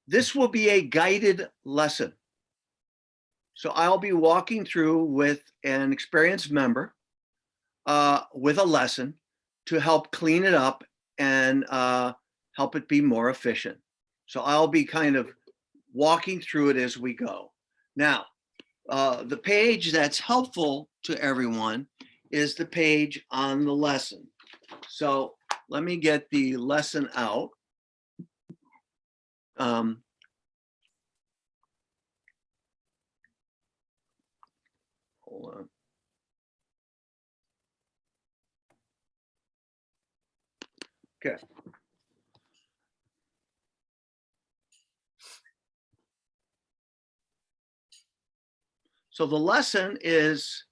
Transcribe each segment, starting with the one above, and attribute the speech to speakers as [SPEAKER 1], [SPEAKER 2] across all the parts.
[SPEAKER 1] This will be a guided lesson. So I'll be walking through with an experienced member with a lesson to help clean it up and help it be more efficient. So I'll be kind of walking through it as we go. Now, the page that's helpful to everyone is the page on the lesson. So let me get the lesson out. Hold on. Okay. So the lesson is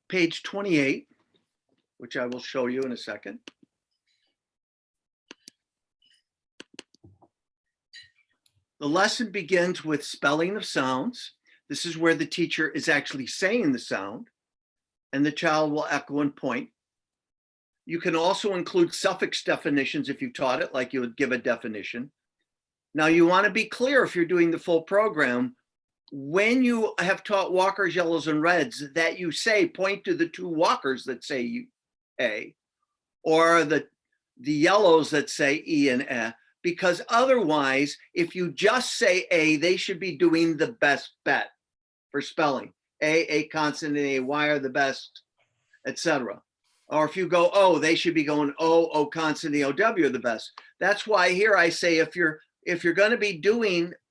[SPEAKER 1] page 28, which I will show you in a second. The lesson begins with spelling of sounds. This is where the teacher is actually saying the sound, and the child will echo and point. You can also include suffix definitions if you taught it, like you would give a definition. Now you want to be clear if you're doing the full program, when you have taught walkers, yellows, and reds, that you say point to the two walkers that say A, or the yellows that say E and E, because otherwise, if you just say A, they should be doing the best bet for spelling. A consonant, and A, Y are the best, etc. Or if you go O, they should be going O consonant, OW are the best. That's why here I say if you're going to be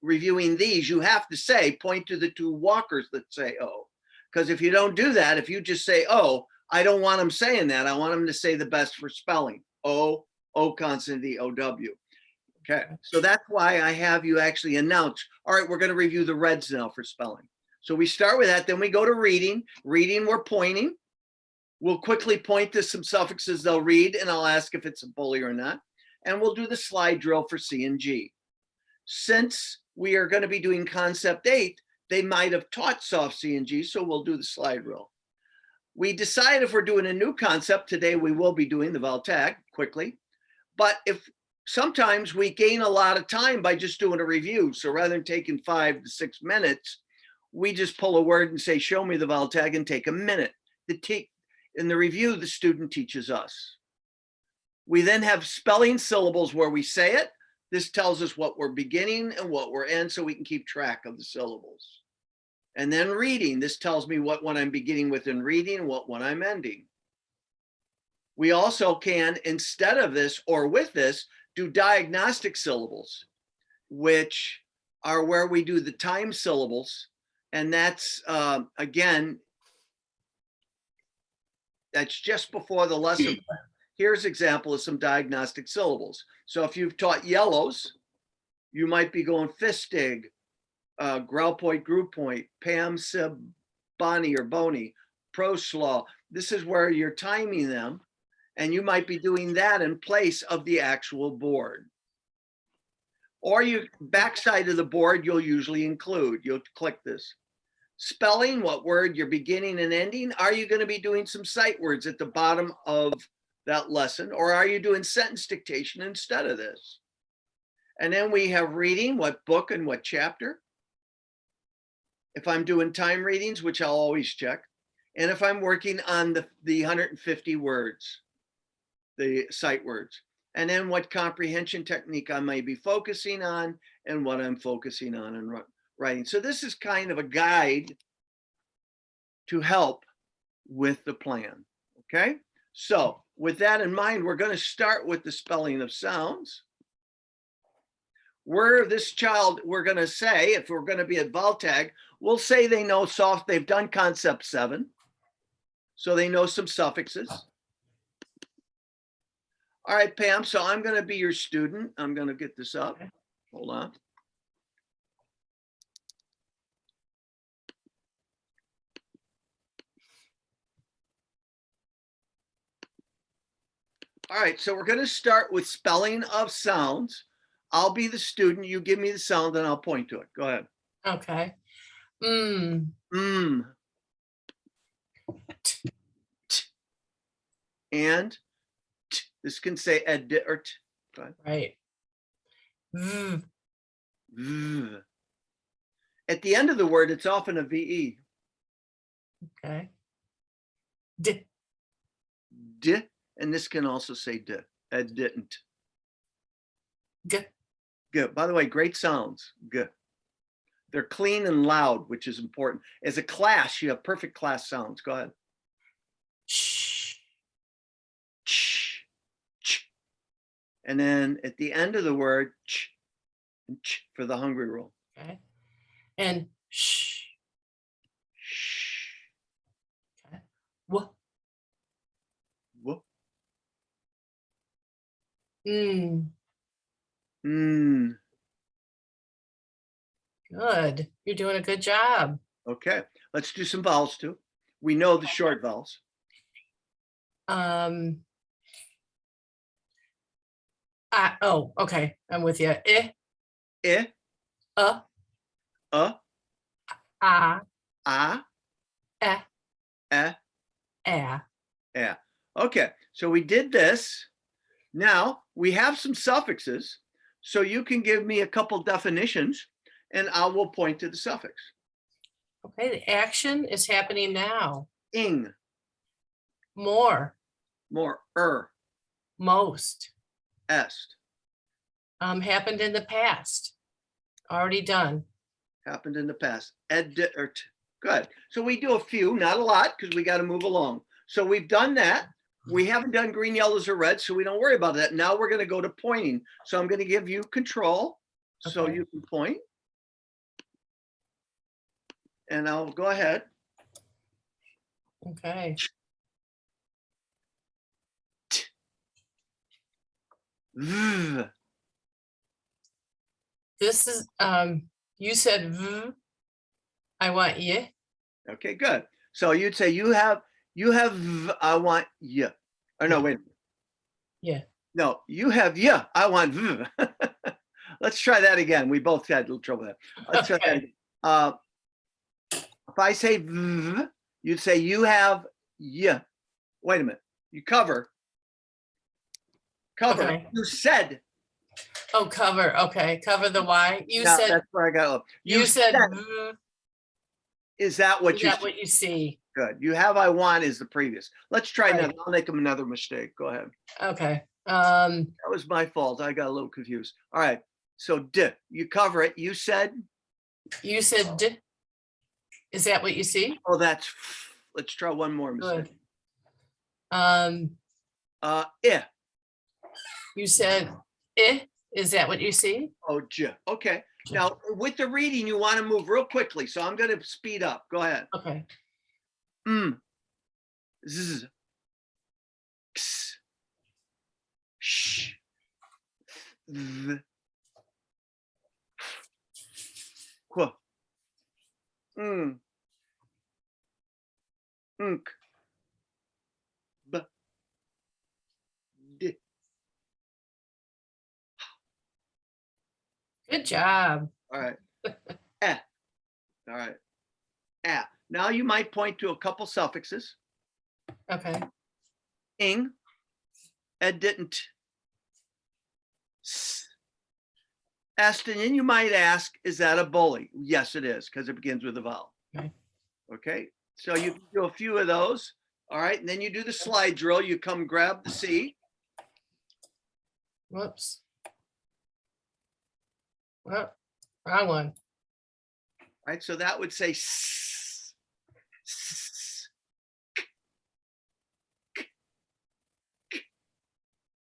[SPEAKER 1] reviewing these, you have to say, point to the two walkers that say O. Because if you don't do that, if you just say O, I don't want them saying that. I want them to say the best for spelling. O consonant, OW. Okay, so that's why I have you actually announce, all right, we're going to review the reds now for spelling. So we start with that, then we go to reading. Reading, we're pointing. We'll quickly point to some suffixes they'll read, and I'll ask if it's a bully or not. And we'll do the slide drill for C and G. Since we are going to be doing concept 8, they might have taught soft C and G, so we'll do the slide drill. We decide if we're doing a new concept, today we will be doing the vowel tag quickly. But if sometimes we gain a lot of time by just doing a review. So rather than taking 5 to 6 minutes, we just pull a word and say, show me the vowel tag, and take a minute. In the review, the student teaches us. We then have spelling syllables where we say it. This tells us what we're beginning and what we're end, so we can keep track of the syllables. And then reading, this tells me what one I'm beginning with in reading and what one I'm ending. We also can, instead of this or with this, do diagnostic syllables, which are where we do the time syllables. And that's, again, that's just before the lesson plan. Here's an example of some diagnostic syllables. So if you've taught yellows, you might be going fistig, growl point, group point, Pam, Sib, Bonnie or Boney, proslaw. This is where you're timing them. And you might be doing that in place of the actual board. Or you backside of the board, you'll usually include, you'll click this. Spelling, what word you're beginning and ending. Are you going to be doing some sight words at the bottom of that lesson? Or are you doing sentence dictation instead of this? And then we have reading, what book and what chapter. If I'm doing time readings, which I'll always check. And if I'm working on the 150 words, the sight words, and then what comprehension technique I may be focusing on and what I'm focusing on and writing. So this is kind of a guide to help with the plan. Okay, so with that in mind, we're going to start with the spelling of sounds. Where this child, we're going to say, if we're going to be at vowel tag, we'll say they know soft, they've done concept 7, so they know some suffixes. All right, Pam, so I'm going to be your student. I'm going to get this up. Hold on. All right, so we're going to start with spelling of sounds. I'll be the student. You give me the sound and I'll point to it. Go ahead.
[SPEAKER 2] Okay.
[SPEAKER 1] And this can say ed or t.
[SPEAKER 2] Right. V.
[SPEAKER 1] V. At the end of the word, it's often a VE.
[SPEAKER 2] Okay. D.
[SPEAKER 1] D, and this can also say D. Ed didn't.
[SPEAKER 2] G.
[SPEAKER 1] G. By the way, great sounds. G. They're clean and loud, which is important. As a class, you have perfect class sounds. Go ahead.
[SPEAKER 2] Sh.
[SPEAKER 1] Ch, ch. And then at the end of the word, ch, and ch for the hungry rule.
[SPEAKER 2] Okay. And sh.
[SPEAKER 1] Sh.
[SPEAKER 2] Okay. W.
[SPEAKER 1] W.
[SPEAKER 2] Mm.
[SPEAKER 1] Mm.
[SPEAKER 2] Good. You're doing a good job.
[SPEAKER 1] Okay, let's do some vowels too. We know the short vowels.
[SPEAKER 2] Oh, okay. I'm with you. I.
[SPEAKER 1] I, a,
[SPEAKER 2] A.
[SPEAKER 1] a,
[SPEAKER 2] E.
[SPEAKER 1] a.
[SPEAKER 2] A.
[SPEAKER 1] Okay, so we did this. Now we have some suffixes. So you can give me a couple definitions and I will point to the suffix.
[SPEAKER 2] Okay, the action is happening now.
[SPEAKER 1] Ing,
[SPEAKER 2] More.
[SPEAKER 1] more,
[SPEAKER 2] Most.
[SPEAKER 1] est,
[SPEAKER 2] Happened in the past. Already done.
[SPEAKER 1] happened in the past. Ed-ert. Good. So we do a few, not a lot, because we got to move along. So we've done that. We haven't done green, yellows, or red, so we don't worry about that. Now we're going to go to pointing. So I'm going to give you control so
[SPEAKER 2] Okay.
[SPEAKER 1] you can point. And I'll go ahead.
[SPEAKER 2] Okay.
[SPEAKER 1] V.
[SPEAKER 2] This is you said V. I want y.
[SPEAKER 1] Okay, good. So you'd say you have v, I want y. Or no, wait.
[SPEAKER 2] Yeah.
[SPEAKER 1] No, you have y, I want v. Let's try that again. We both had a little trouble there. Let's try that again. If I say v, you'd say you have y. Wait a minute. You cover. Cover.
[SPEAKER 2] Okay.
[SPEAKER 1] You said.
[SPEAKER 2] Oh, cover. Okay. Cover the Y. You
[SPEAKER 1] Now,
[SPEAKER 2] said
[SPEAKER 1] that's where I got.
[SPEAKER 2] you said V.
[SPEAKER 1] Is that what
[SPEAKER 2] Is
[SPEAKER 1] you
[SPEAKER 2] that
[SPEAKER 1] see?
[SPEAKER 2] what you see?
[SPEAKER 1] Good. You have I want is the previous. Let's try
[SPEAKER 2] Right.
[SPEAKER 1] another. I'll make them another mistake. Go ahead.
[SPEAKER 2] Okay.
[SPEAKER 1] That was my fault. I got a little confused. All right. So D, you cover it. You said.
[SPEAKER 2] You said D. Is that what you see?
[SPEAKER 1] Oh, that's. Let's try one more mistake.
[SPEAKER 2] Good.
[SPEAKER 1] I.
[SPEAKER 2] You said I. Is that what you see?
[SPEAKER 1] Oh, J. Okay. Now with the reading, you want to move real quickly, so I'm going to speed up. Go ahead.
[SPEAKER 2] Okay.
[SPEAKER 1] Z. X. Sh. V. Qu. Unk. B. D.
[SPEAKER 2] Good job.
[SPEAKER 1] All right. Eh. All right. Ah. Now you might point to a couple suffixes.
[SPEAKER 2] Okay.
[SPEAKER 1] Ing. Ed didn't. S. Est, and then you might ask, is that a bully? Yes, it is, because it begins with a vowel.
[SPEAKER 2] Okay.
[SPEAKER 1] Okay. So you can do a few of those. All right. And then you do the slide drill. You come grab the C.
[SPEAKER 2] Whoops. Well, wrong one.
[SPEAKER 1] All right. So that would say s. S.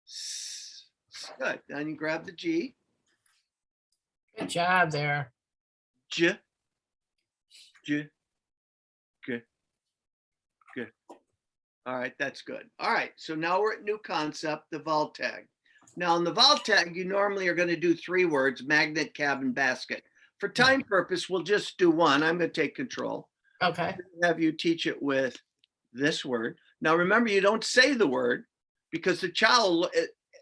[SPEAKER 1] S. Good. Then you grab the G.
[SPEAKER 2] Good job there.
[SPEAKER 1] J. J. Good. Good. All right, that's good. All right, so now we're at new concept, the vowel tag. Now in the vowel tag, you normally are going to do 3 words, magnet, cabin, basket. For time purpose, we'll just do one. I'm going to take control.
[SPEAKER 2] Okay.
[SPEAKER 1] Have you teach it with this word. Now remember, you don't say the word because the child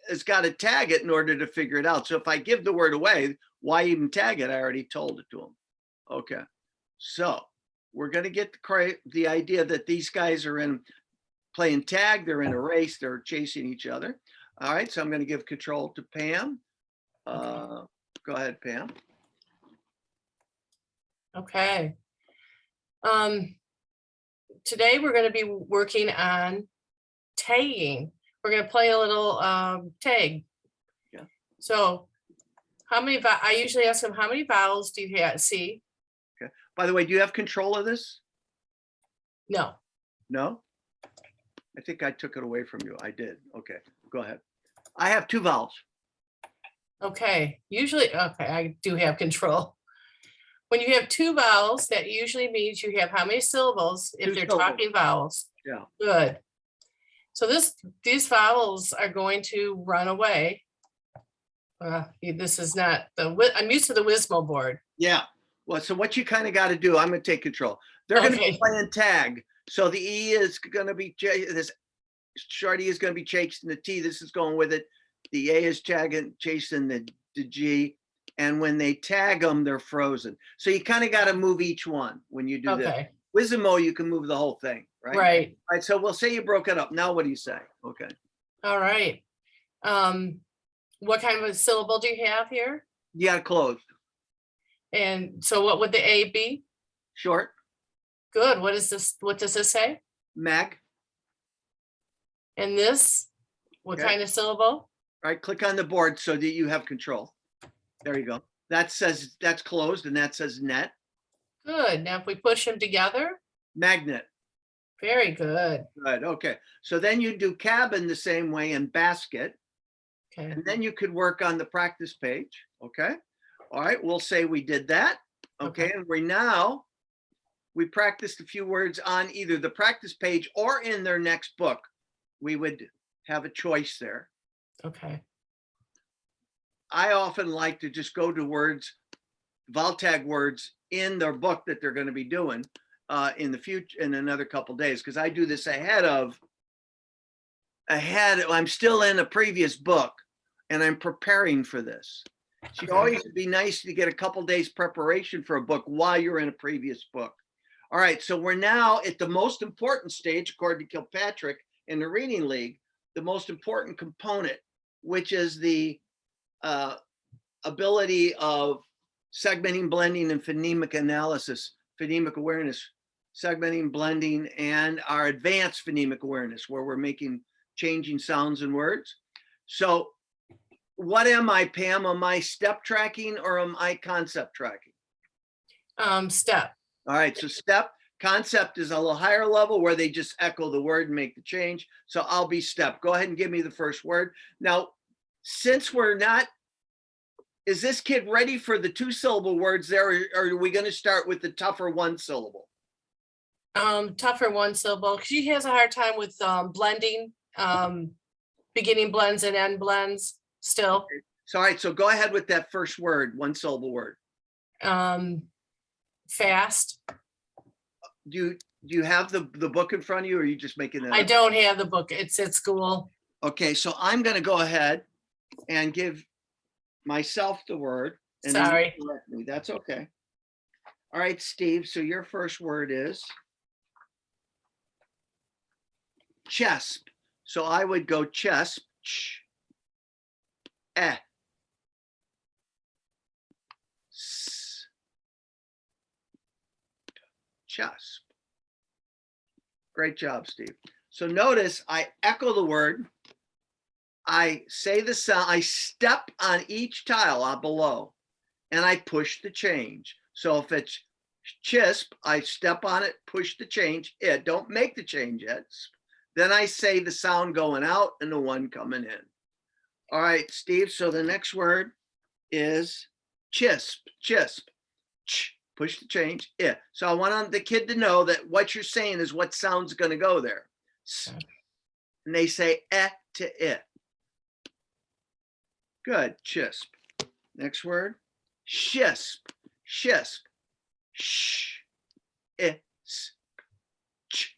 [SPEAKER 1] has got to tag it in order to figure it out. So if I give the word away, why even tag it? I already told it to them. Okay, so we're going to get the idea that these guys are playing tag. They're in a race. They're chasing each other. All right, so I'm going to give control to Pam. Go ahead, Pam.
[SPEAKER 2] Okay. Today we're going to be working on tagging. We're going to play a little tag.
[SPEAKER 1] Yeah.
[SPEAKER 2] So how many, I usually ask them, how many vowels do you have? See?
[SPEAKER 1] Okay. By the way, do you have control of this?
[SPEAKER 2] No.
[SPEAKER 1] No? I think I took it away from you. I did. Okay, go ahead. I have 2 vowels.
[SPEAKER 2] Okay. Usually, okay, I do have control. When you have 2 vowels, that usually means you have how many syllables if
[SPEAKER 1] 2
[SPEAKER 2] they're
[SPEAKER 1] syllables.
[SPEAKER 2] talking vowels?
[SPEAKER 1] Yeah.
[SPEAKER 2] Good. So these vowels are going to run away. This is not I'm used to the Wismo board.
[SPEAKER 1] Yeah. Well, so what you kind of got to do, I'm going to take control. They're going to be
[SPEAKER 2] Okay.
[SPEAKER 1] playing tag. So the E is going to be, this short E is going to be chasing the T. This is going with it. The A is chasing the G. And when they tag them, they're frozen. So you kind of got to move each one when you do this.
[SPEAKER 2] Okay.
[SPEAKER 1] Wismo, you can move the whole thing, right?
[SPEAKER 2] Right.
[SPEAKER 1] All right. So we'll say you broke it up. Now what do you say? Okay.
[SPEAKER 2] All right. What kind of a syllable do you have here?
[SPEAKER 1] You got it closed.
[SPEAKER 2] And so what would the A be?
[SPEAKER 1] Short.
[SPEAKER 2] Good. What is this? What does this say?
[SPEAKER 1] Mag.
[SPEAKER 2] And this, what
[SPEAKER 1] Okay.
[SPEAKER 2] kind of syllable?
[SPEAKER 1] All right. Click on the board so that you have control. There you go. That says that's closed and that says net.
[SPEAKER 2] Good. Now if we push them together,
[SPEAKER 1] Magnet.
[SPEAKER 2] very good.
[SPEAKER 1] Good. Okay. So then you do cabin the same way and basket.
[SPEAKER 2] Okay.
[SPEAKER 1] And then you could work on the practice page. Okay. All right. We'll say we did that. Okay. And we practiced a few words on either the practice page or in their next book. We would have a choice there.
[SPEAKER 2] Okay.
[SPEAKER 1] I often like to just go to words, vowel tag words in their book that they're going to be doing in the future in another couple of days, because I do this ahead. I'm still in a previous book and I'm preparing for this. So you always be nice to get a couple days preparation for a book while you're in a previous book. All right, so we're now at the most important stage, according to Kilpatrick in the Reading League, the most important component, which is the ability of segmenting, blending, and phonemic analysis, phonemic awareness, segmenting, blending, and our advanced phonemic awareness, where we're changing sounds and words. So what am I, Pam? Am I step tracking or am I concept tracking?
[SPEAKER 2] Step.
[SPEAKER 1] All right, so step. Concept is a little higher level where they just echo the word and make the change. So I'll be step. Go ahead and give me the first word. Now, since we're not, is this kid ready for the 2-syllable words there, or are we going to start with the tougher 1-syllable?
[SPEAKER 2] Tougher 1-syllable. She has a hard time with blending, beginning blends and end blends still.
[SPEAKER 1] Okay. So, all right, so go ahead with that first word, 1-syllable word.
[SPEAKER 2] Fast.
[SPEAKER 1] Do you have the book in front of you, or are you just making it up?
[SPEAKER 2] I don't have the book. It's at school.
[SPEAKER 1] Okay, so I'm going to go ahead and give myself the word. And
[SPEAKER 2] Sorry.
[SPEAKER 1] then you correct me. That's okay. All right, Steve. So your first word is chesp. So I would go chesp. Ch. Eh. S. Chesp. Great job, Steve. So notice I echo the word. I say the sound. I step on each tile below and I push the change. So if it's chisp, I step on it, push the change. Don't make the change yet. Then I say the sound going out and the one coming in. All right, Steve. So the next word is chisp. Chisp. Ch. Push the change. So I want the kid to know that what you're saying is what sound's going to go there. And they say to it. Good. Chisp. Next word. Shisp. Shisp. Sh. It's. Ch.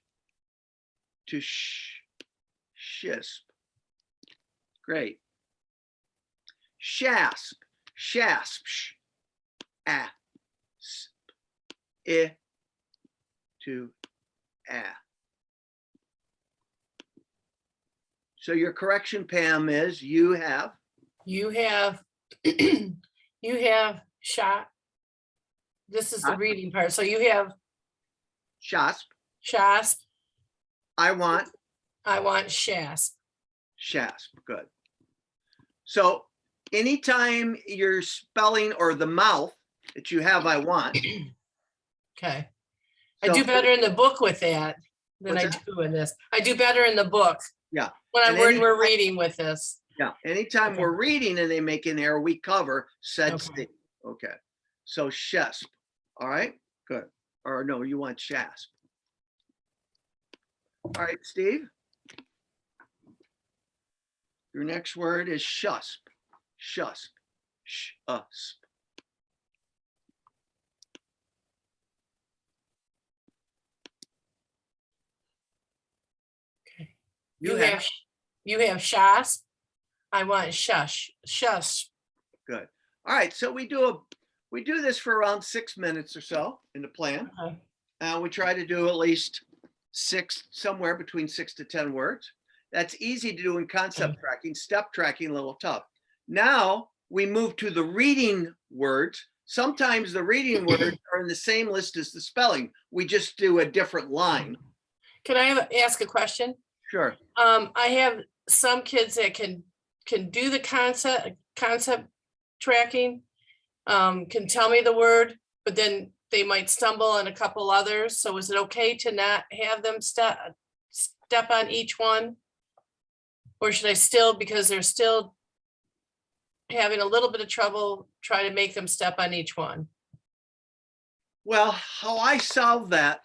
[SPEAKER 1] To sh. Shisp. Great. Shasp. Shasp. Sh. A. I to a. So your correction, Pam, is you have
[SPEAKER 2] You have shot. This is the
[SPEAKER 1] Huh?
[SPEAKER 2] reading part. So you have
[SPEAKER 1] Shasp.
[SPEAKER 2] shasp.
[SPEAKER 1] I want
[SPEAKER 2] I want shasp.
[SPEAKER 1] shasp. Good. So anytime you're spelling or the mouth that you have, I want.
[SPEAKER 2] Okay. I
[SPEAKER 1] So,
[SPEAKER 2] do better in the book with that than
[SPEAKER 1] What's
[SPEAKER 2] I
[SPEAKER 1] that?
[SPEAKER 2] do in this. I do better in the book
[SPEAKER 1] Yeah.
[SPEAKER 2] when
[SPEAKER 1] And
[SPEAKER 2] we're reading with this.
[SPEAKER 1] Yeah. Anytime
[SPEAKER 2] Okay.
[SPEAKER 1] we're reading and they make an error, we cover said
[SPEAKER 2] Okay.
[SPEAKER 1] state. Okay. So shasp. All right. Good. Or no, you want shasp. All right, Steve. Your next word is shusp. Shusp. Shusp.
[SPEAKER 2] Okay.
[SPEAKER 1] You have
[SPEAKER 2] You have shasp. I want shush. Shush.
[SPEAKER 1] good. All right. So we do this for around 6 minutes or so in the plan.
[SPEAKER 2] Okay.
[SPEAKER 1] We try to do at least somewhere between 6 to 10 words. That's easy to do in concept
[SPEAKER 2] Okay.
[SPEAKER 1] tracking. Step tracking, a little tough. Now we move to the reading words. Sometimes the reading words are in the same list as the spelling. We just do a different line.
[SPEAKER 2] Can I ask a question?
[SPEAKER 1] Sure.
[SPEAKER 2] I have some kids that can do the concept tracking, can tell me the word, but then they might stumble on a couple others. So is it okay to not have them step on each one? Or should I still, because they're still having a little bit of trouble, try to make them step on each one?
[SPEAKER 1] Well, how I solve that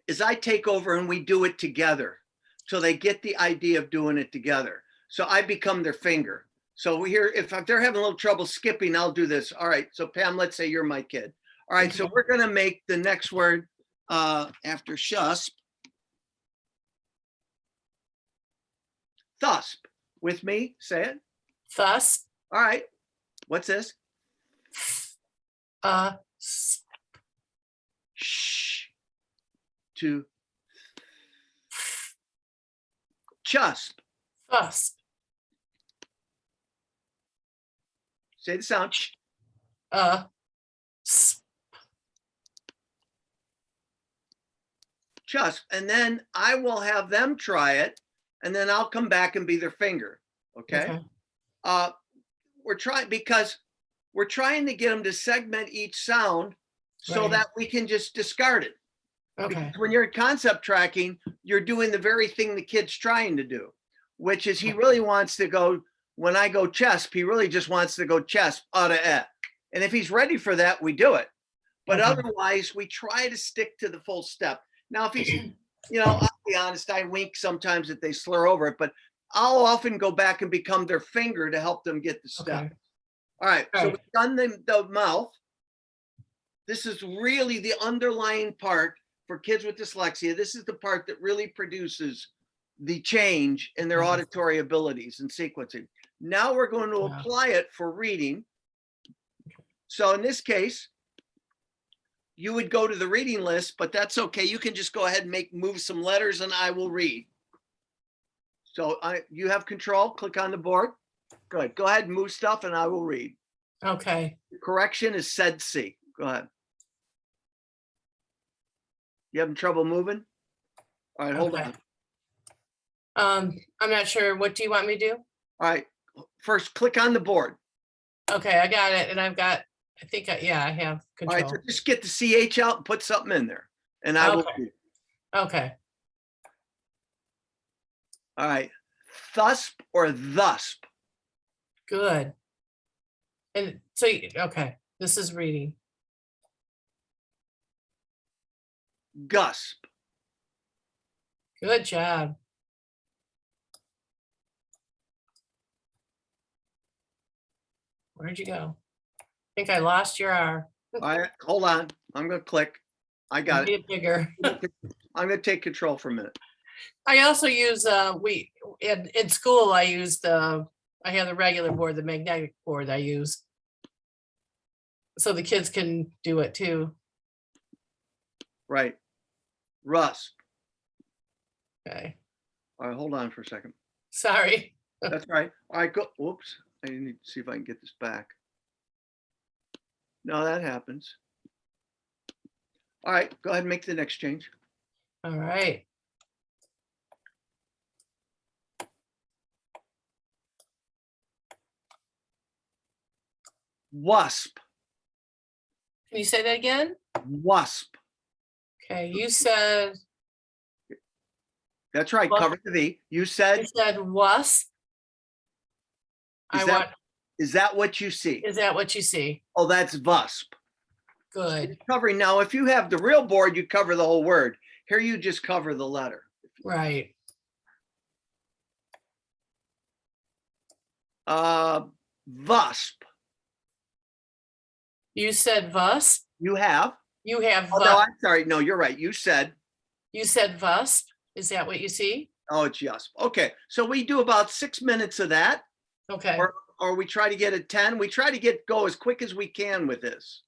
[SPEAKER 1] is I take over and we do it together. So they get the idea of doing it together. So I become their finger. So here, if they're having a little trouble skipping, I'll do this. All right. So Pam, let's say you're my kid. All right. So
[SPEAKER 2] Okay.
[SPEAKER 1] we're going to make the next word after shusp. Thusp. With me, say it.
[SPEAKER 2] Thus,
[SPEAKER 1] All right. What's this? Shh. To chusp.
[SPEAKER 2] thus,
[SPEAKER 1] Say the sound.
[SPEAKER 2] s-
[SPEAKER 1] Chusp. And then I will have them try it. And then I'll come back and be their finger. Okay. We're trying to get them to segment each sound so
[SPEAKER 2] Right.
[SPEAKER 1] that we can just discard it.
[SPEAKER 2] Okay.
[SPEAKER 1] Because when you're concept tracking, you're doing the very thing the kid's trying to do, which is he really wants to go, when I go chesp, he really just wants to go chesp, and if he's ready for that, we do it. But
[SPEAKER 2] Okay.
[SPEAKER 1] otherwise, we try to stick to the full step. Now, if he's, I'll be honest, I wink sometimes that they slur over it, but I'll often go back and become their finger to help them get the step.
[SPEAKER 2] Okay.
[SPEAKER 1] All right,
[SPEAKER 2] All
[SPEAKER 1] so
[SPEAKER 2] right.
[SPEAKER 1] we've done the mouth. This is really the underlying part for kids with dyslexia. This is the part that really produces the change in their auditory abilities and sequencing. Now we're going to apply it for reading. So in this case, you would go to the reading list, but that's okay. You can just go ahead and move some letters and I will read. So you have control, click on the board. Good, go ahead and move stuff and I will read.
[SPEAKER 2] Okay.
[SPEAKER 1] The correction is said C. Go ahead. You having trouble moving? All right, hold on.
[SPEAKER 2] I'm not sure. What do you want me to do?
[SPEAKER 1] All right, first click on the board.
[SPEAKER 2] Okay, I got it. And I've got, I think, I have
[SPEAKER 1] All right,
[SPEAKER 2] control.
[SPEAKER 1] so just get the CH out and put something in there and I will read.
[SPEAKER 2] Okay.
[SPEAKER 1] All right, thusp or thusp?
[SPEAKER 2] Good. And so, okay, this is reading.
[SPEAKER 1] Gusp.
[SPEAKER 2] Good job. Where'd you go? I think I lost your R.
[SPEAKER 1] All right, hold on. I'm going to click. I got it.
[SPEAKER 2] Bigger.
[SPEAKER 1] I'm going to take control for a minute.
[SPEAKER 2] I also use in school I use I have the regular board, the magnetic board I use. So the kids can do it too.
[SPEAKER 1] Right. Rusp.
[SPEAKER 2] Okay.
[SPEAKER 1] All right, hold on for a second.
[SPEAKER 2] Sorry.
[SPEAKER 1] That's right. All right, go. Whoops. I need to see if I can get this back. No, that happens. All right, go ahead and make the next change.
[SPEAKER 2] All right.
[SPEAKER 1] Wasp,
[SPEAKER 2] Can you say that again?
[SPEAKER 1] wasp.
[SPEAKER 2] Okay, you said,
[SPEAKER 1] That's right,
[SPEAKER 2] Wasp.
[SPEAKER 1] cover the V. You
[SPEAKER 2] you
[SPEAKER 1] said,
[SPEAKER 2] said wasp.
[SPEAKER 1] Is
[SPEAKER 2] I
[SPEAKER 1] that-
[SPEAKER 2] want,
[SPEAKER 1] is that what you see?
[SPEAKER 2] is that what you see?
[SPEAKER 1] Oh, that's wasp.
[SPEAKER 2] Good,
[SPEAKER 1] Covering, now, if you have the real board, you cover the whole word. Here you just cover the letter.
[SPEAKER 2] right.
[SPEAKER 1] Wasp,
[SPEAKER 2] You said wasp.
[SPEAKER 1] you have.
[SPEAKER 2] You have,
[SPEAKER 1] Oh, no, I'm sorry. No, you're right. You said,
[SPEAKER 2] you said wasp. Is that what you see?
[SPEAKER 1] oh, it's yes. Okay, so we do about 6 minutes of that,
[SPEAKER 2] Okay,
[SPEAKER 1] or we try to get it 10. We try to go as quick as we can with this,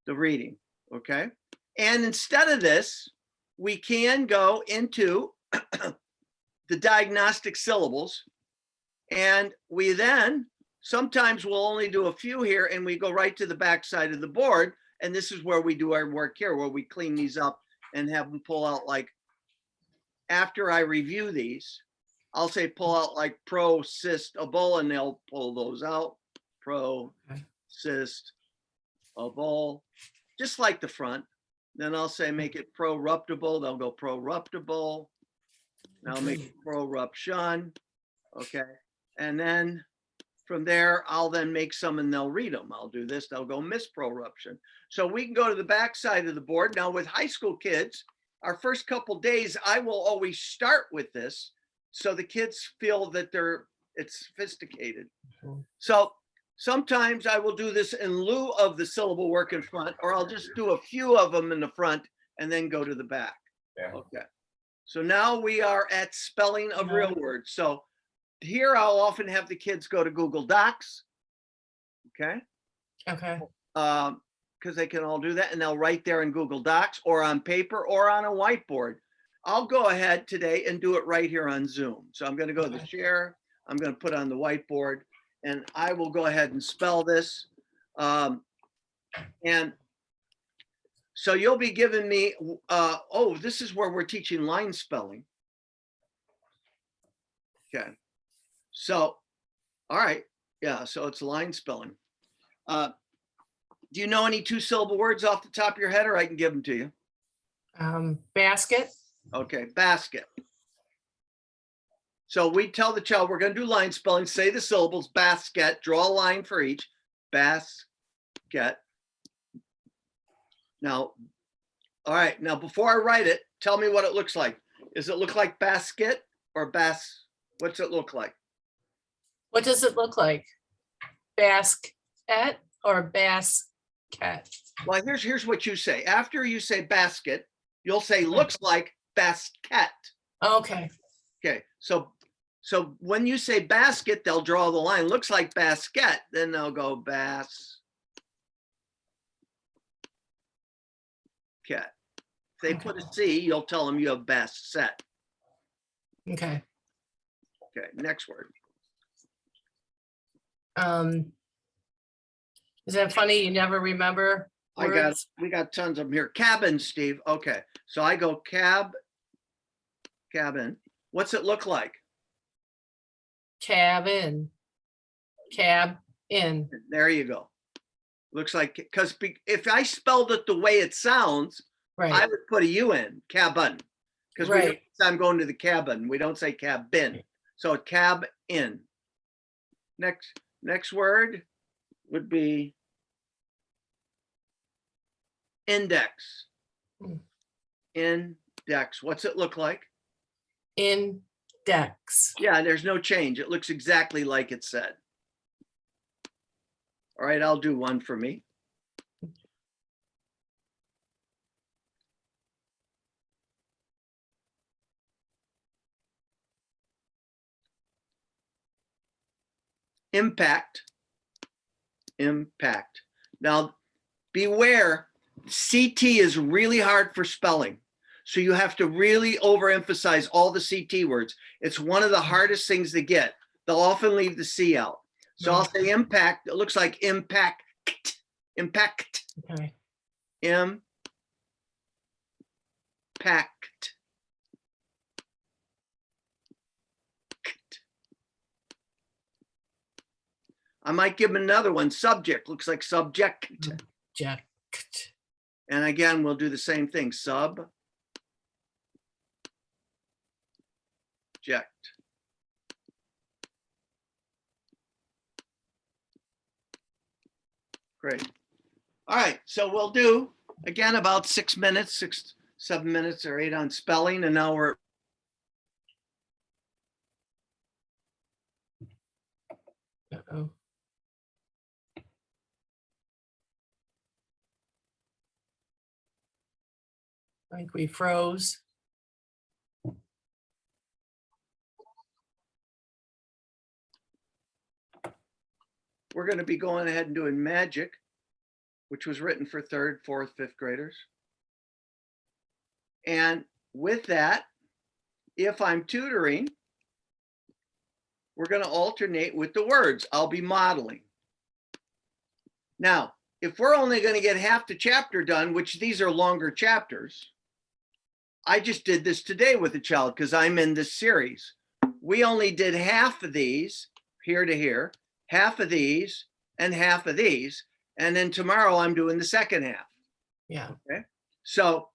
[SPEAKER 1] the reading, okay? And instead of this, we can go into the diagnostic syllables. And we then, sometimes we'll only do a few here and we go right to the back side of the board. And this is where we do our work here, where we clean these up and have them pull out, like, after I review these, I'll say pull out like pro-cyst-able, and they'll pull those out. Pro-cyst-able, just like the front. Then I'll say make it pro-ruptable, they'll go pro-ruptable. Now make it pro-ruption, okay? And then from there, I'll then make some and they'll read them. I'll do this, they'll go misproruption. So we can go to the back side of the board. Now with high school kids, our first couple days, I will always start with this so the kids feel that it's sophisticated.
[SPEAKER 2] Mhm.
[SPEAKER 1] So sometimes I will do this in lieu of the syllable work in front, or I'll just do a few of them in the front and then go to the back.
[SPEAKER 3] Yeah.
[SPEAKER 1] Okay. So now we are at spelling of real words. So here I'll often have the kids go to Google Docs. Okay.
[SPEAKER 2] okay,
[SPEAKER 1] Because they can all do that, and they'll write there in Google Docs or on paper or on a whiteboard. I'll go ahead today and do it right here on Zoom. So I'm going to go to the
[SPEAKER 2] Okay.
[SPEAKER 1] share. I'm going to put on the whiteboard, and I will go ahead and spell this. And so you'll be giving me, oh, this is where we're teaching line spelling. Okay. So, all right. Yeah, so it's line spelling. Do you know any 2-syllable words off the top of your head, or I can give them to you?
[SPEAKER 2] basket.
[SPEAKER 1] Okay, basket. So we tell the child we're going to do line spelling, say the syllables, basket, draw a line for each, basket. Now, all right, now before I write it, tell me what it looks like. Does it look like basket or what's it look like?
[SPEAKER 2] What does it look like? Basket or basket?
[SPEAKER 1] Well, here's what you say. After you say basket, you'll say looks like basket.
[SPEAKER 2] Okay,
[SPEAKER 1] Okay, so when you say basket, they'll draw the line. Looks like basket, then they'll go basket. If they put a C, you'll tell them you have basset.
[SPEAKER 2] okay.
[SPEAKER 1] Okay, next word.
[SPEAKER 2] Is that funny? You never remember words?
[SPEAKER 1] We got tons of them here. Cabin, Steve. Okay, so I go cabin. What's it look like?
[SPEAKER 2] Cabin. Cab in.
[SPEAKER 1] There you go. Looks like, because if I spelled it the way it sounds, I
[SPEAKER 2] Right,
[SPEAKER 1] would put a U in, cabin. Because
[SPEAKER 2] right.
[SPEAKER 1] I'm going to the cabin. We don't say cabin. So cab in. Next word would be index.
[SPEAKER 2] Hmm.
[SPEAKER 1] Index. What's it look like?
[SPEAKER 2] Index.
[SPEAKER 1] Yeah, there's no change. It looks exactly like it said. All right, I'll do one for me. Impact. Impact. Now, beware, CT is really hard for spelling. So you have to really overemphasize all the CT words. It's one of the hardest things to get. They'll often leave the C out. So I'll say impact. It looks like impact. Impact.
[SPEAKER 2] Okay.
[SPEAKER 1] Impact. I might give him another one. Subject looks like subject.
[SPEAKER 2] Subject.
[SPEAKER 1] And again, we'll do the same thing. Subject. Great. All right. So we'll do again about 6 minutes, 6, 7 minutes or 8 on spelling. And now we're
[SPEAKER 2] Uh-oh. I think we froze.
[SPEAKER 1] we're going to be going ahead and doing magic, which was written for 3rd, 4th, 5th graders. And with that, if I'm tutoring, we're going to alternate with the words. I'll be modeling. Now, if we're only going to get half the chapter done, which these are longer chapters, I just did this today with a child because I'm in this series. We only did half of these here to here, half of these, and half of these. And then tomorrow I'm doing the second half.
[SPEAKER 2] Yeah.
[SPEAKER 1] Okay. So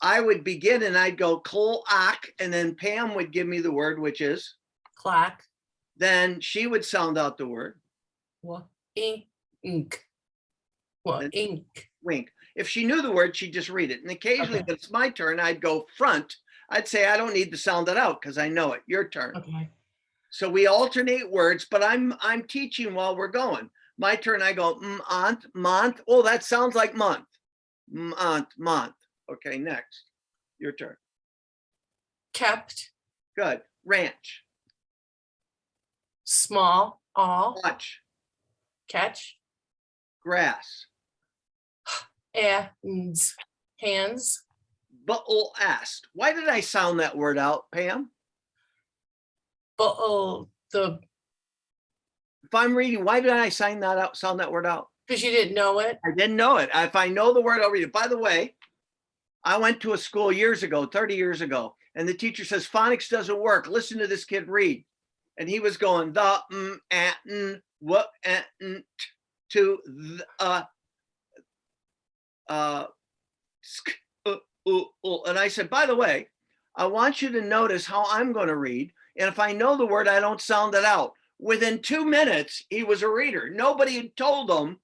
[SPEAKER 1] I would begin and I'd go clock, and then Pam would give me the word, which is,
[SPEAKER 2] Clock.
[SPEAKER 1] then she would sound out the word.
[SPEAKER 2] What? Ink. What?
[SPEAKER 1] Then-
[SPEAKER 2] Ink.
[SPEAKER 1] Wink. If she knew the word, she'd just read it. And occasionally,
[SPEAKER 2] Okay.
[SPEAKER 1] when it's my turn, I'd go front. I'd say, I don't need to sound it out because I know it. Your turn.
[SPEAKER 2] Okay.
[SPEAKER 1] So we alternate words, but I'm teaching while we're going. My turn, I go, aunt, month. Oh, that sounds like month. Aunt, month. Okay, next. Your turn.
[SPEAKER 2] Kept.
[SPEAKER 1] Good. Ranch.
[SPEAKER 2] Small. All.
[SPEAKER 1] Watch.
[SPEAKER 2] Catch.
[SPEAKER 1] Grass.
[SPEAKER 2] Hands. Hands.
[SPEAKER 1] Buttle asked. Why did I sound that word out, Pam?
[SPEAKER 2] But oh, the
[SPEAKER 1] If I'm reading, why did I sound that word out?
[SPEAKER 2] because you didn't know it.
[SPEAKER 1] I didn't know it. If I know the word, I'll read it. By the way, I went to a school years ago, 30 years ago, and the teacher says, phonics doesn't work. Listen to this kid read. And he was going, the, what, to, and I said, by the way, I want you to notice how I'm going to read. And if I know the word, I don't sound it out. Within 2 minutes, he was a reader. Nobody had told him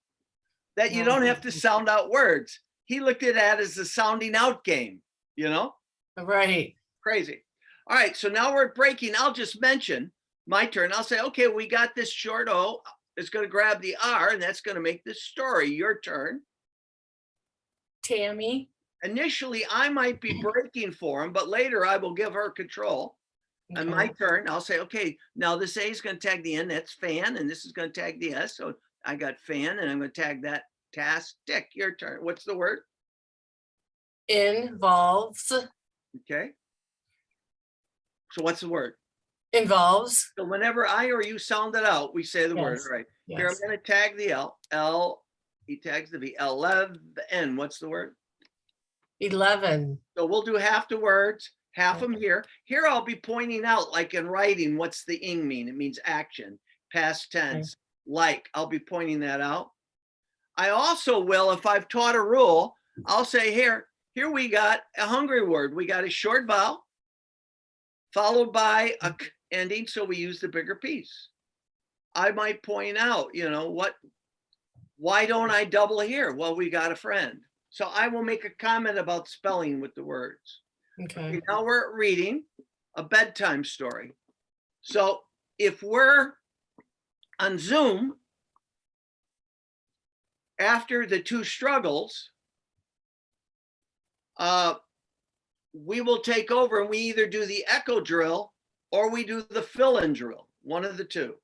[SPEAKER 1] that you don't have to sound out words. He looked at that as a sounding out game, you know?
[SPEAKER 2] Right.
[SPEAKER 1] Crazy. All right, so now we're at breaking. I'll just mention my turn. I'll say, okay, we got this short O. It's going to grab the R, and that's going to make this story. Your turn.
[SPEAKER 2] Tammy.
[SPEAKER 1] Initially, I might be breaking for him, but later I will give her control. And my turn, I'll say, okay, now this A is going to tag the N, that's fan, and this is going to tag the S. So I got fan, and I'm going to tag that tastic. Your turn. What's the word?
[SPEAKER 2] Involves.
[SPEAKER 1] Okay. So what's the word?
[SPEAKER 2] Involves.
[SPEAKER 1] So whenever I or you sound it out, we say the word.
[SPEAKER 2] Yes.
[SPEAKER 1] All right.
[SPEAKER 2] Yes.
[SPEAKER 1] Here, I'm going to tag the L. L, he tags the V. 11. What's the word?
[SPEAKER 2] 11.
[SPEAKER 1] So we'll do half the words, half
[SPEAKER 2] Okay.
[SPEAKER 1] them here. Here I'll be pointing out, like in writing, what's the ing mean? It means action, past tense, like. I'll be pointing that out. I also will, if I've taught a rule, I'll say here we got a hungry word. We got a short vowel followed by a k ending, so we use the bigger piece. I might point out, you know, why don't I double here? Well, we got a friend. So I will make a comment about spelling with the words.
[SPEAKER 2] Okay.
[SPEAKER 1] Now we're reading a bedtime story. So if we're on Zoom, after the 2 struggles, we will take over and we either do the echo drill or we do the fill-in drill, one of the 2.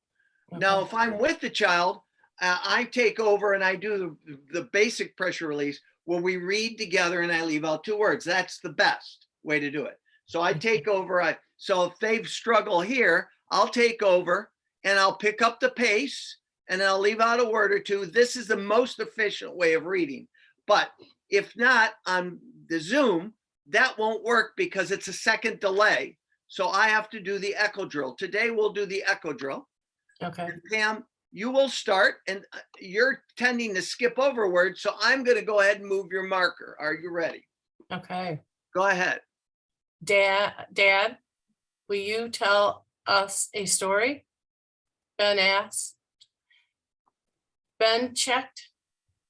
[SPEAKER 1] Now, if I'm with the child, I take over and I do the basic pressure release where we read together and I leave out 2 words. That's the best way to do it. So I take over. So if they struggle here, I'll take over and I'll pick up the pace and I'll leave out a word or two. This is the most efficient way of reading. But if not, on the Zoom, that won't work because it's a second delay. So I have to do the echo drill. Today we'll do the echo drill.
[SPEAKER 2] Okay.
[SPEAKER 1] And Pam, you will start, and you're tending to skip over words. So I'm going to go ahead and move your marker. Are you ready?
[SPEAKER 2] Okay.
[SPEAKER 1] Go ahead.
[SPEAKER 2] Dad, will you tell us a story? Ben asked. Ben checked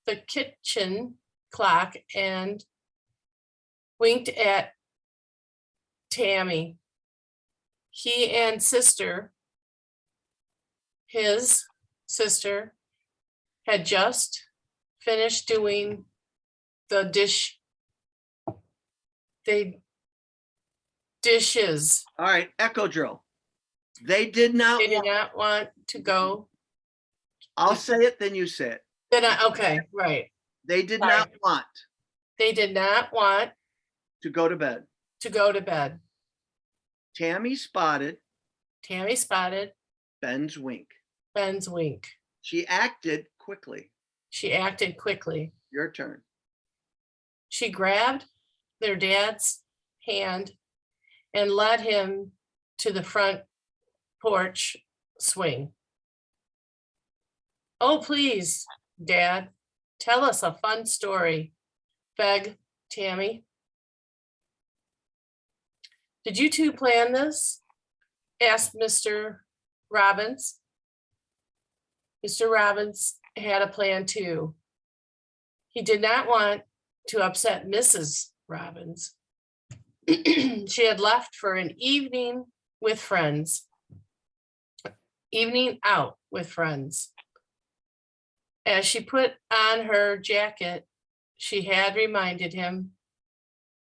[SPEAKER 2] the kitchen clock and winked at Tammy. He and his sister, had just finished doing the dishes.
[SPEAKER 1] All right, echo drill. They did not
[SPEAKER 2] They did
[SPEAKER 1] want,
[SPEAKER 2] not want to go.
[SPEAKER 1] I'll say it, then you say it.
[SPEAKER 2] Okay, right.
[SPEAKER 1] They did
[SPEAKER 2] Sorry.
[SPEAKER 1] not want
[SPEAKER 2] They did not want
[SPEAKER 1] to go to bed.
[SPEAKER 2] to go to bed.
[SPEAKER 1] Tammy spotted
[SPEAKER 2] Tammy spotted
[SPEAKER 1] Ben's wink.
[SPEAKER 2] Ben's wink.
[SPEAKER 1] She acted quickly.
[SPEAKER 2] She acted quickly.
[SPEAKER 1] Your turn.
[SPEAKER 2] She grabbed their dad's hand and led him to the front porch swing. Oh, please, Dad, tell us a fun story, begged Tammy. Did you two plan this? Asked Mr. Robbins. Mr. Robbins had a plan too. He did not want to upset Mrs. Robbins. She had left for an evening out with friends. As she put on her jacket, she had reminded him,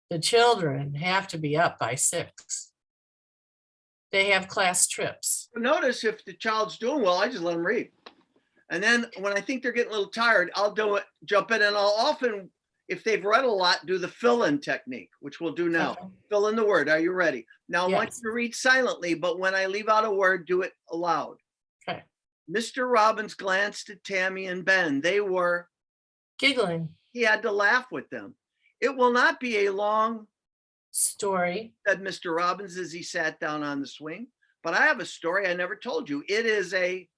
[SPEAKER 2] the children have to be up by 6. They have class trips.
[SPEAKER 1] Notice if the child's doing well, I just let them read. And then when I think they're getting a little tired, I'll do it, jump in, and I'll often, if they've read a lot, do the fill-in technique, which we'll do now.
[SPEAKER 2] Okay.
[SPEAKER 1] Fill in the word. Are you ready? Now I want
[SPEAKER 2] Yes.
[SPEAKER 1] you to read silently, but when I leave out a word, do it aloud.
[SPEAKER 2] Okay.
[SPEAKER 1] Mr. Robbins glanced at Tammy and Ben. They were,
[SPEAKER 2] Giggling.
[SPEAKER 1] he had to laugh with them. It will not be a long,
[SPEAKER 2] Story.
[SPEAKER 1] said Mr. Robbins as he sat down on the swing, but I have a story I never told you. It is a,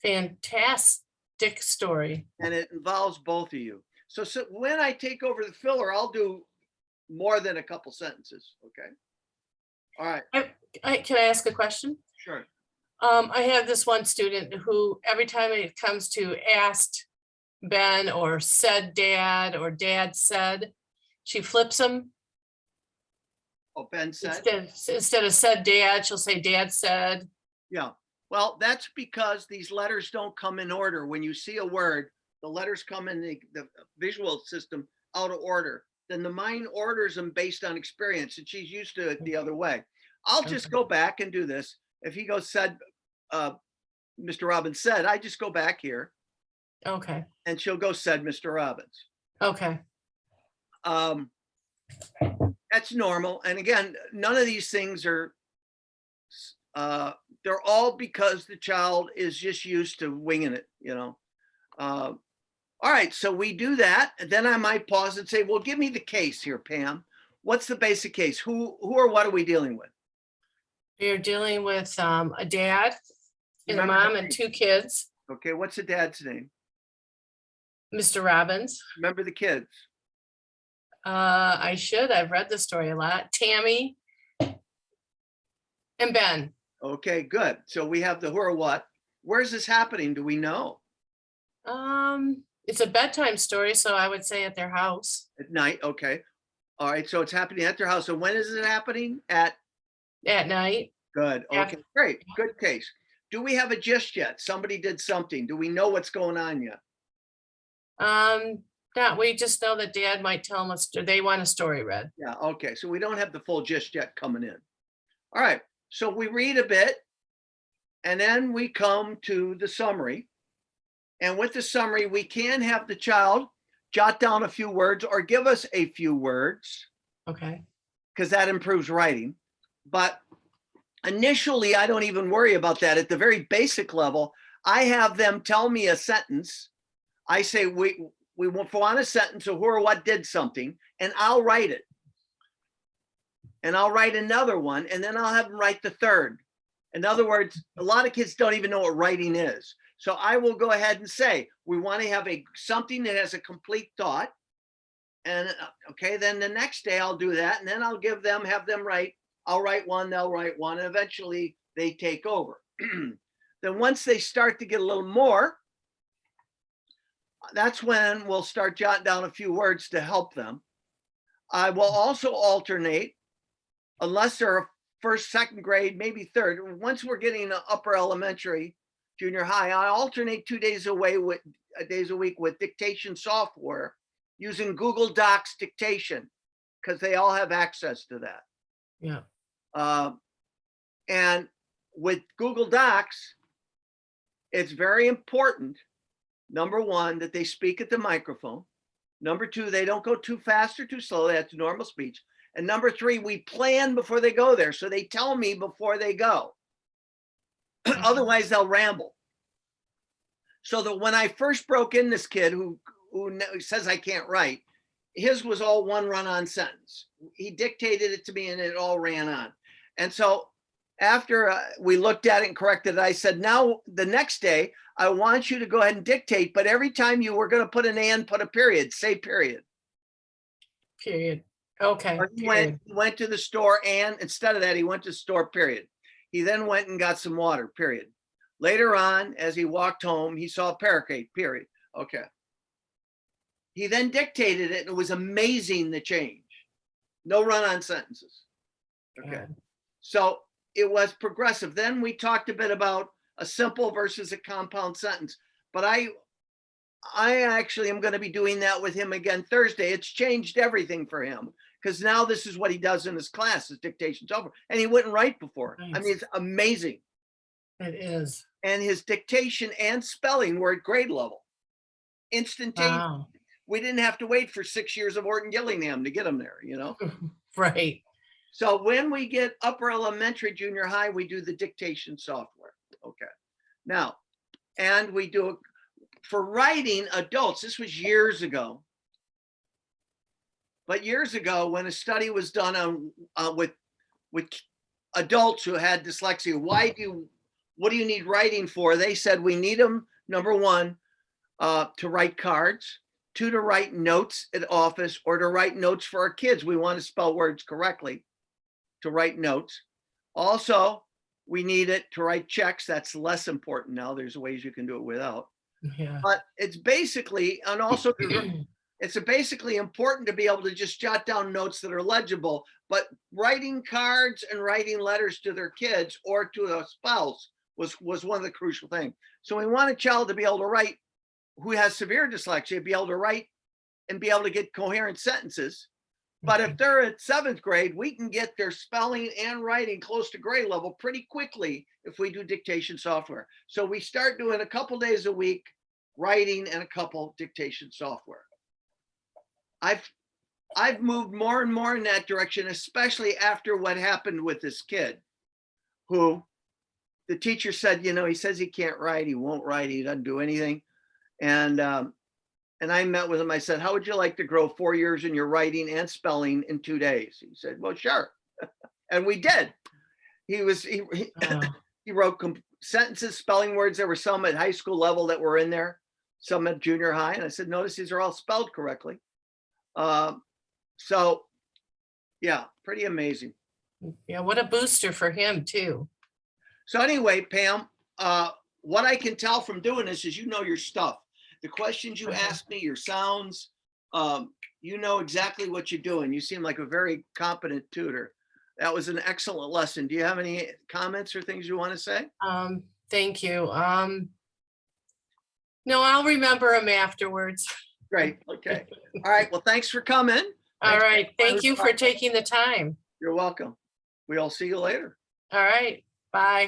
[SPEAKER 2] Fantastic story.
[SPEAKER 1] and it involves both of you. So when I take over the filler, I'll do more than a couple sentences, okay? All right,
[SPEAKER 2] Can I ask a question?
[SPEAKER 1] sure.
[SPEAKER 2] I have this one student who every time it comes to asked Ben or said dad or dad said, she flips them.
[SPEAKER 1] Oh, Ben said,
[SPEAKER 2] Instead of said dad, she'll say dad said.
[SPEAKER 1] yeah. Well, that's because these letters don't come in order. When you see a word, the letters come in the visual system out of order. Then the mind orders them based on experience, and she's used to it the other way. I'll just
[SPEAKER 2] Okay.
[SPEAKER 1] go back and do this. If he goes said, Mr. Robbins said, I just go back here
[SPEAKER 2] Okay,
[SPEAKER 1] and she'll go said Mr. Robbins.
[SPEAKER 2] okay,
[SPEAKER 1] That's normal. And again, none of these things are, they're all because the child is just used to winging it, you know. All right, so we do that. And then I might pause and say, well, give me the case here, Pam. What's the basic case? Who or what are we dealing with?
[SPEAKER 2] you're dealing with a dad and a
[SPEAKER 1] Remember
[SPEAKER 2] mom
[SPEAKER 1] the
[SPEAKER 2] and
[SPEAKER 1] name.
[SPEAKER 2] 2 kids,
[SPEAKER 1] Okay, what's the dad's name?
[SPEAKER 2] Mr. Robbins.
[SPEAKER 1] Remember the kids?
[SPEAKER 2] I've read the story a lot. Tammy and Ben.
[SPEAKER 1] Okay, good. So we have the who or what. Where's this happening? Do we know?
[SPEAKER 2] It's a bedtime story, so I would say at their house
[SPEAKER 1] At night, okay. All right, so it's happening at their house. And when is it happening? At,
[SPEAKER 2] at night.
[SPEAKER 1] good,
[SPEAKER 2] Yeah.
[SPEAKER 1] okay, great, good case. Do we have a gist yet? Somebody did something. Do we know what's going on yet?
[SPEAKER 2] No, we just know that dad might tell them they want a story read.
[SPEAKER 1] Yeah, okay, so we don't have the full gist yet coming in. All right, so we read a bit and then we come to the summary. And with the summary, we can have the child jot down a few words or give us a few words
[SPEAKER 2] Okay,
[SPEAKER 1] because that improves writing. But initially, I don't even worry about that. At the very basic level, I have them tell me a sentence. I say, we want a sentence of who or what did something, and I'll write it. And I'll write another one, and then I'll have them write the third. In other words, a lot of kids don't even know what writing is. So I will go ahead and say, we want to have something that has a complete thought. And okay, then the next day I'll do that. And then I'll have them write, I'll write one, they'll write one, and eventually they take over. Then once they start to get a little more, that's when we'll start jotting down a few words to help them. I will also alternate, unless they're first, second grade, maybe third. Once we're getting to upper elementary, junior high, I alternate 2 days a week with dictation software using Google Docs dictation, because they all have access to that.
[SPEAKER 2] Yeah.
[SPEAKER 1] And with Google Docs, it's very important, number one, that they speak at the microphone. Number two, they don't go too fast or too slow. That's normal speech. And number three, we plan before they go there. So they tell me before they go. Otherwise, they'll ramble. So that when I first broke in this kid who says I can't write, his was all one run-on sentence. He dictated it to me and it all ran on. And so after we looked at it and corrected it, I said, now the next day, I want you to go ahead and dictate, but every time you were going to put an and, put a period, say period.
[SPEAKER 2] Period. Okay.
[SPEAKER 1] He went to the store, and instead of that, he went to the store, period. He then went and got some water, period. Later on, as he walked home, he saw a parakeet, period. Okay. He then dictated it, and it was amazing, the change. No run-on sentences. Okay. So it was progressive. Then we talked a bit about a simple versus a compound sentence, but I actually am going to be doing that with him again Thursday. It's changed everything for him, because now this is what he does in his class, his dictation software, and he wouldn't write before. Nice. I mean, it's amazing.
[SPEAKER 2] It is.
[SPEAKER 1] And his dictation and spelling were at grade level, instantaneous.
[SPEAKER 2] Wow.
[SPEAKER 1] We didn't have to wait for 6 years of Orton-Gillingham to get him there, you know?
[SPEAKER 2] Right.
[SPEAKER 1] So when we get upper elementary, junior high, we do the dictation software. Okay. Now, and we do it for writing adults. This was years ago. But years ago, when a study was done on with adults who had dyslexia, what do you need writing for? They said we need them, number one, to write cards, two, to write notes at office, or to write notes for our kids. We want to spell words correctly, to write notes. Also, we need it to write checks. That's less important now. There's ways you can do it without.
[SPEAKER 2] Yeah.
[SPEAKER 1] But it's basically, and also it's basically important to be able to just jot down notes that are legible, but writing cards and writing letters to their kids or to a spouse was one of the crucial things. So we want a child to be able to write, who has severe dyslexia, be able to write and be able to get coherent sentences. But if they're at 7th grade, we can get their spelling and writing close to grade level pretty quickly if we do dictation software. So we start doing a couple days a week writing and a couple dictation software. I've moved more and more in that direction, especially after what happened with this kid who the teacher said, you know, he says he can't write, he won't write, he doesn't do anything. And I met with him. I said, how would you like to grow 4 years in your writing and spelling in 2 days? He said, well, sure. And we did. He wrote sentences, spelling words. There were some at high school level that were in there, some at junior high. And I said, notice these are all spelled correctly. So yeah, pretty amazing.
[SPEAKER 2] Yeah, what a booster for him too.
[SPEAKER 1] So anyway, Pam, what I can tell from doing this is, you know, your stuff. The questions you ask me, your sounds, you know exactly what you're doing. You seem like a very competent tutor. That was an excellent lesson. Do you have any comments or things you want to say?
[SPEAKER 2] Thank you. No, I'll remember them afterwards.
[SPEAKER 1] Great. Okay. All right. Well, thanks for coming.
[SPEAKER 2] All right. Thank you for taking the time.
[SPEAKER 1] You're welcome. We'll see you later.
[SPEAKER 2] All right. Bye.